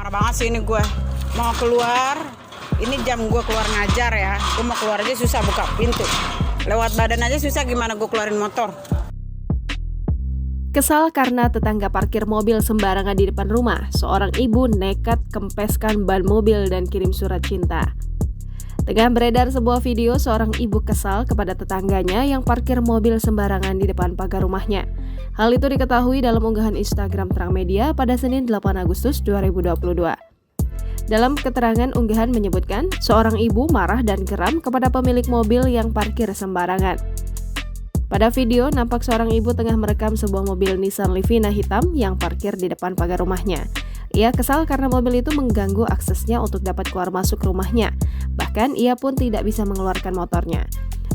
Marah banget sih ini gue. Mau keluar, ini jam gue keluar ngajar ya. Gue mau keluar aja susah buka pintu. Lewat badan aja susah, gimana gue keluarin motor. Kesal karena tetangga parkir mobil sembarangan di depan rumah, seorang ibu nekat kempeskan ban mobil dan kirim surat cinta. Tengah beredar sebuah video seorang ibu kesal kepada tetangganya yang parkir mobil sembarangan di depan pagar rumahnya. Hal itu diketahui dalam unggahan Instagram Transmedia pada Senin 8 Agustus 2022. Dalam keterangan, unggahan menyebutkan seorang ibu marah dan geram kepada pemilik mobil yang parkir sembarangan. Pada video, nampak seorang ibu tengah merekam sebuah mobil Nissan Livina hitam yang parkir di depan pagar rumahnya. Ia kesal karena mobil itu mengganggu aksesnya untuk dapat keluar masuk rumahnya. Bahkan ia pun tidak bisa mengeluarkan motornya.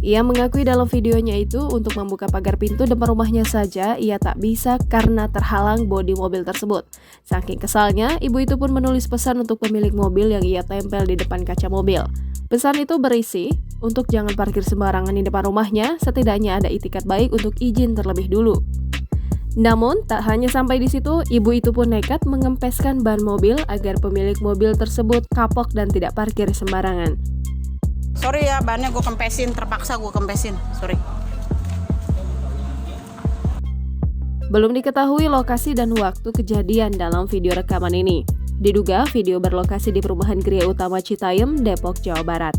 Ia mengakui dalam videonya itu untuk membuka pagar pintu depan rumahnya saja ia tak bisa karena terhalang bodi mobil tersebut. Saking kesalnya, ibu itu pun menulis pesan untuk pemilik mobil yang ia tempel di depan kaca mobil. Pesan itu berisi, untuk jangan parkir sembarangan di depan rumahnya, setidaknya ada itikat baik untuk izin terlebih dulu. Namun, tak hanya sampai di situ, ibu itu pun nekat mengempeskan ban mobil agar pemilik mobil tersebut kapok dan tidak parkir sembarangan. Sorry ya, bannya gue kempesin, terpaksa gue kempesin, sorry. Belum diketahui lokasi dan waktu kejadian dalam video rekaman ini. Diduga video berlokasi di perumahan Gria Utama Citayam, Depok, Jawa Barat.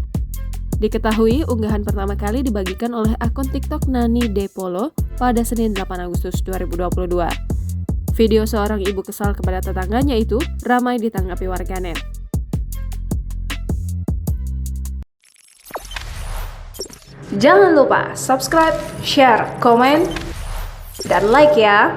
Diketahui unggahan pertama kali dibagikan oleh akun TikTok Nani Depolo pada Senin 8 Agustus 2022. Video seorang ibu kesal kepada tetangganya itu ramai ditanggapi warganet. Jangan lupa subscribe, share, komen, dan like ya!